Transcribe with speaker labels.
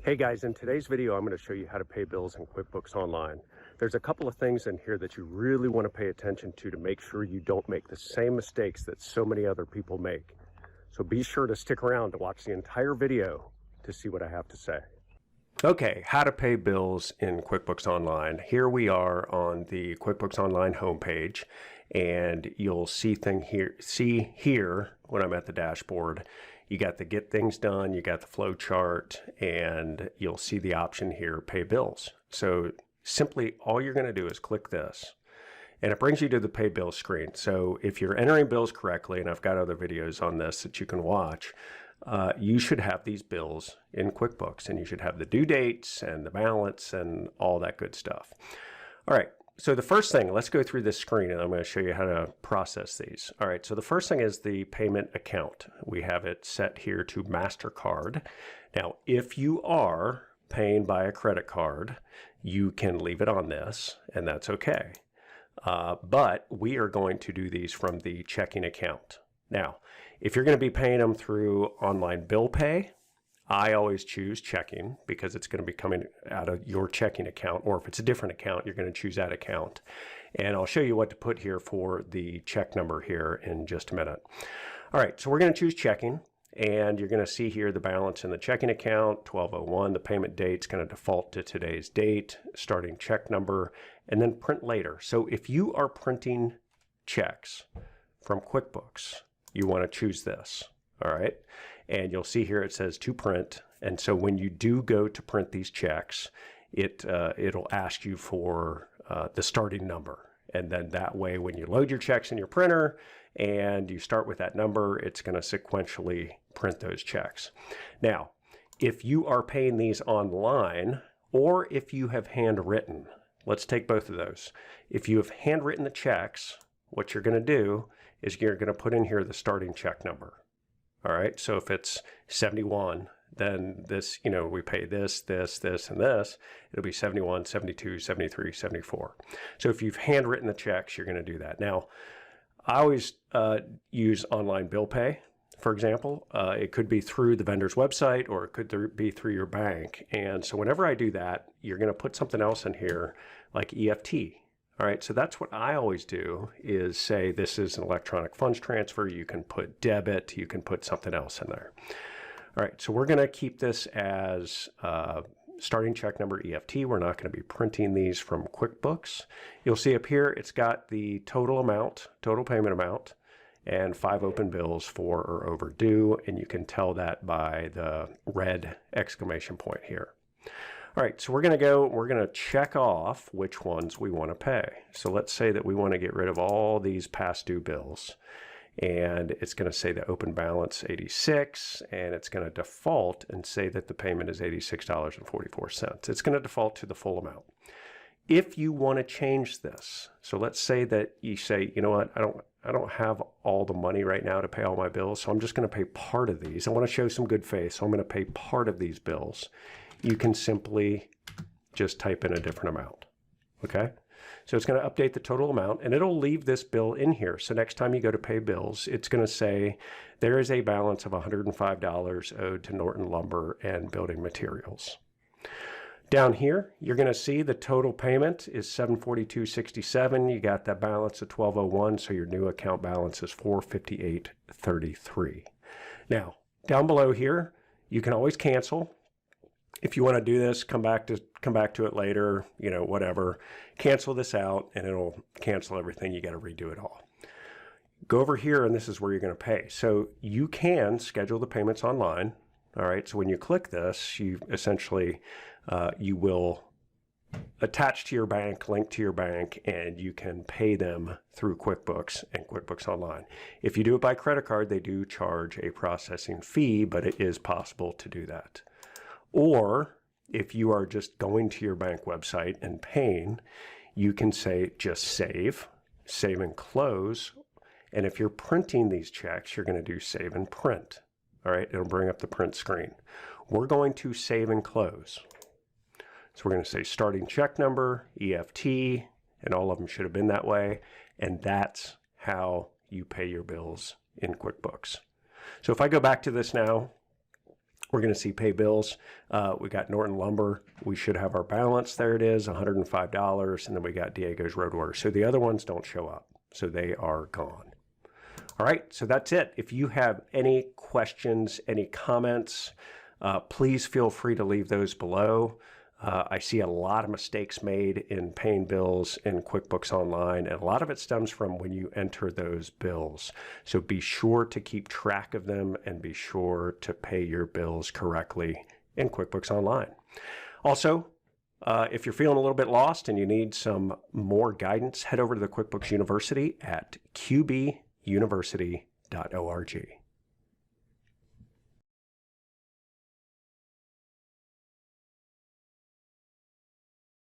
Speaker 1: Hey guys, in today's video, I'm going to show you how to pay bills in QuickBooks Online. There's a couple of things in here that you really want to pay attention to make sure you don't make the same mistakes that so many other people make. So be sure to stick around to watch the entire video to see what I have to say. Okay, how to pay bills in QuickBooks Online. Here we are on the QuickBooks Online homepage, and you'll see here when I'm at the dashboard. You got the get things done, you got the flow chart, and you'll see the option here, pay bills. So simply all you're going to do is click this, and it brings you to the pay bills screen. So if you're entering bills correctly, and I've got other videos on this that you can watch, you should have these bills in QuickBooks, and you should have the due dates and the balance and all that good stuff. All right. So the first thing, let's go through this screen and I'm going to show you how to process these. All right, so the first thing is the payment account. We have it set here to MasterCard. Now, if you are paying by a credit card, you can leave it on this and that's okay. But we are going to do these from the checking account. Now, if you're going to be paying them through online bill pay, I always choose checking because it's going to be coming out of your checking account, or if it's a different account, you're going to choose that account. And I'll show you what to put here for the check number here in just a minute. All right, so we're going to choose checking, and you're going to see here the balance in the checking account, 1201. The payment date's going to default to today's date, starting check number, and then print later. So if you are printing checks from QuickBooks, you want to choose this. All right. And you'll see here it says to print. And so when you do go to print these checks, it'll ask you for the starting number. And then that way, when you load your checks in your printer and you start with that number, it's going to sequentially print those checks. Now, if you are paying these online or if you have handwritten, let's take both of those. If you have handwritten the checks, what you're going to do is you're going to put in here the starting check number. All right, so if it's 71, then this, we pay this, this, this, and this, it'll be 71, 72, 73, 74. So if you've handwritten the checks, you're going to do that. Now, I always use online bill pay, for example. It could be through the vendor's website or it could be through your bank. And so whenever I do that, you're going to put something else in here like EFT. All right, so that's what I always do is say this is an electronic funds transfer. You can put debit, you can put something else in there. All right, so we're going to keep this as starting check number EFT. We're not going to be printing these from QuickBooks. You'll see up here it's got the total amount, total payment amount, and 5 open bills, 4 are overdue, and you can tell that by the red exclamation point here. All right, so we're going to check off which ones we want to pay. So let's say that we want to get rid of all these past due bills. And it's going to say the open balance 86, and it's going to default and say that the payment is $86.44. It's going to default to the full amount. If you want to change this, so let's say that you say, you know what, I don't have all the money right now to pay all my bills, so I'm just going to pay part of these. I want to show some good faith, so I'm going to pay part of these bills. You can simply just type in a different amount, okay? So it's going to update the total amount, and it'll leave this bill in here. So next time you go to pay bills, it's going to say there is a balance of $105 owed to Norton Lumber and Building Materials. Down here, you're going to see the total payment is $742.67. You got that balance of $1201, so your new account balance is $458.33. Now, down below here, you can always cancel. If you want to do this, come back to it later, whatever. Cancel this out and it'll cancel everything. You got to redo it all. Go over here and this is where you're going to pay. So you can schedule the payments online. All right. So when you click this, you essentially, you will attach to your bank, link to your bank, and you can pay them through QuickBooks and QuickBooks Online. If you do it by credit card, they do charge a processing fee, but it is possible to do that. Or if you are just going to your bank website and paying, you can say just save and close. And if you're printing these checks, you're going to do save and print. All right, it'll bring up the print screen. We're going to save and close. So we're going to say starting check number, EFT, and all of them should have been that way. And that's how you pay your bills in QuickBooks. So if I go back to this now, we're going to see pay bills. We got Norton Lumber. We should have our balance. There it is, $105. And then we got Diego's Road Order. So the other ones don't show up. So they are gone. All right, so that's it. If you have any questions, any comments, please feel free to leave those below. I see a lot of mistakes made in paying bills in QuickBooks Online, and a lot of it stems from when you enter those bills. So be sure to keep track of them and be sure to pay your bills correctly in QuickBooks Online. Also, if you're feeling a little bit lost and you need some more guidance, head over to the QuickBooks University at qbuniversity.org.